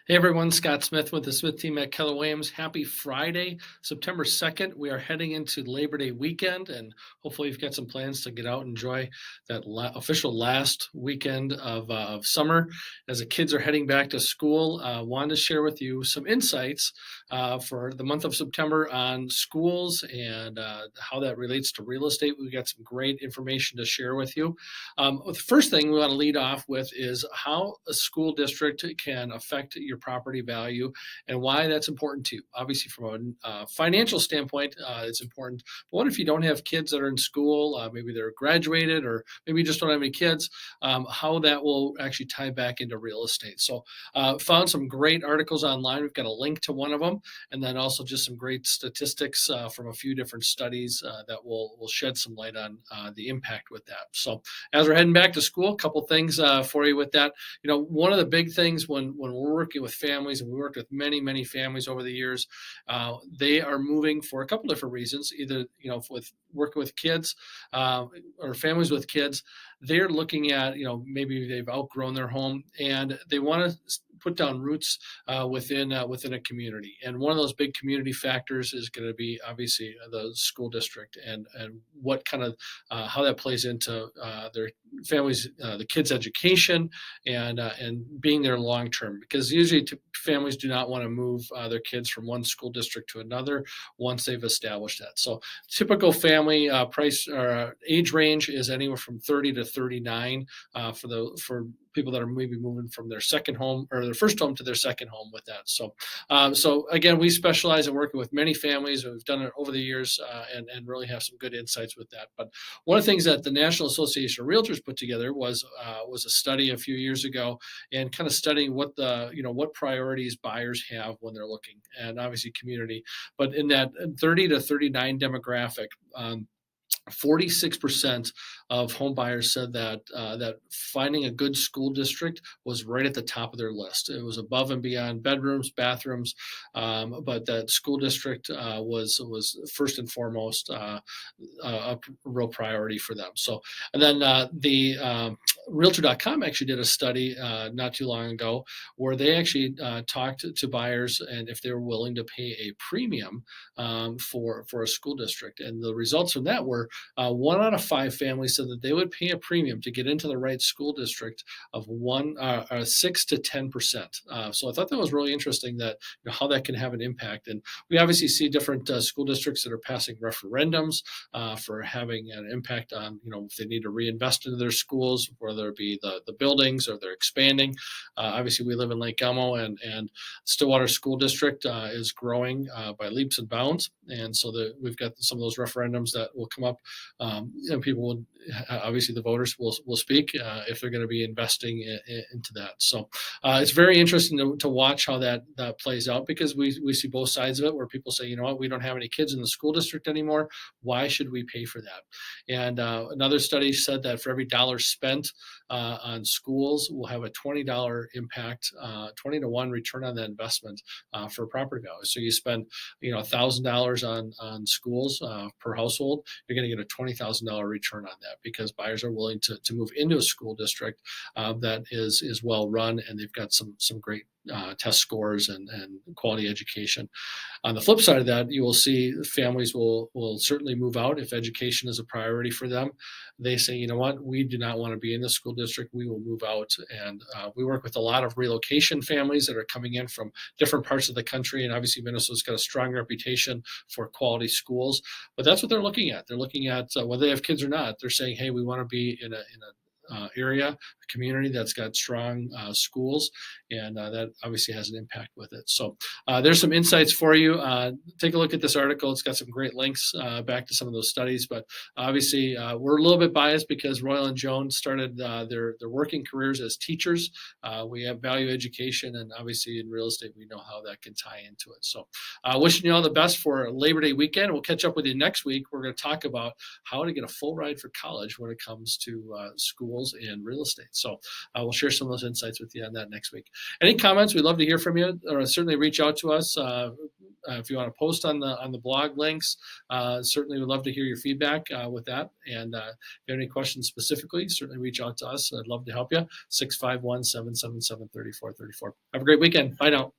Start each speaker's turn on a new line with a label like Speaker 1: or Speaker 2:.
Speaker 1: Hey everyone, Scott Smith with the Smith team at Keller Williams. Happy Friday, September 2nd. We are heading into Labor Day weekend, and hopefully you've got some plans to get out and enjoy that official last weekend of summer. As the kids are heading back to school, wanted to share with you some insights for the month of September on schools and how that relates to real estate. We've got some great information to share with you. The first thing we want to lead off with is how a school district can affect your property value and why that's important to you. Obviously, from a financial standpoint, it's important. But what if you don't have kids that are in school? Maybe they're graduated, or maybe you just don't have any kids. How that will actually tie back into real estate. So, found some great articles online. We've got a link to one of them, and then also just some great statistics from a few different studies that will shed some light on the impact with that. So, as we're heading back to school, a couple things for you with that. One of the big things when we're working with families, and we worked with many families over the years, they are moving for a couple different reasons. Either with working with kids or families with kids, they're looking at maybe they've outgrown their home and they want to put down roots within a community. And one of those big community factors is going to be obviously the school district and what kind of how that plays into their families, the kids' education, and being there long term. Because usually families do not want to move their kids from one school district to another once they've established that. So typical family price or age range is anywhere from 30 to 39 for people that are maybe moving from their second home or their first home to their second home with that. So again, we specialize in working with many families. We've done it over the years and really have some good insights with that. But one of the things that the National Association of Realtors put together was a study a few years ago and kind of studying what priorities buyers have when they're looking, and obviously community. But in that 30 to 39 demographic, 46% of home buyers said that finding a good school district was right at the top of their list. It was above and beyond bedrooms, bathrooms, but that school district was first and foremost a real priority for them. So, and then the Realtor.com actually did a study not too long ago where they actually talked to buyers and if they were willing to pay a premium for a school district. And the results from that were 1 out of 5 families said that they would pay a premium to get into the right school district of 6 to 10%. So I thought that was really interesting that how that can have an impact. And we obviously see different school districts that are passing referendums for having an impact on if they need to reinvest into their schools, whether it be the buildings or they're expanding. Obviously, we live in Lake Elmo, and Stillwater School District is growing by leaps and bounds, and so we've got some of those referendums that will come up. And people will obviously the voters will speak if they're going to be investing into that. So it's very interesting to watch how that plays out, because we see both sides of it, where people say, we don't have any kids in the school district anymore. Why should we pay for that? And another study said that for every dollar spent on schools, we'll have a $20 impact, 20 to 1 return on that investment for property value. So you spend $1,000 on schools per household, you're going to get a $20,000 return on that, because buyers are willing to move into a school district that is well run and they've got some great test scores and quality education. On the flip side of that, you will see families will certainly move out if education is a priority for them. They say, you know what, we do not want to be in the school district. We will move out. And we work with a lot of relocation families that are coming in from different parts of the country. And obviously, Minnesota's got a strong reputation for quality schools. But that's what they're looking at. They're looking at whether they have kids or not. They're saying, hey, we want to be in a area, a community that's got strong schools, and that obviously has an impact with it. So there's some insights for you. Take a look at this article. It's got some great links back to some of those studies, but obviously we're a little bit biased because Royal and Jones started their working careers as teachers. We have value education, and obviously in real estate, we know how that can tie into it. So wishing you all the best for Labor Day weekend. We'll catch up with you next week. We're going to talk about how to get a full ride for college when it comes to schools and real estate. So we'll share some of those insights with you on that next week. Any comments? We'd love to hear from you, or certainly reach out to us if you want to post on the blog links, certainly would love to hear your feedback with that. And if you have any questions specifically, certainly reach out to us. I'd love to help you. 651-777-3434. Have a great weekend. Bye now.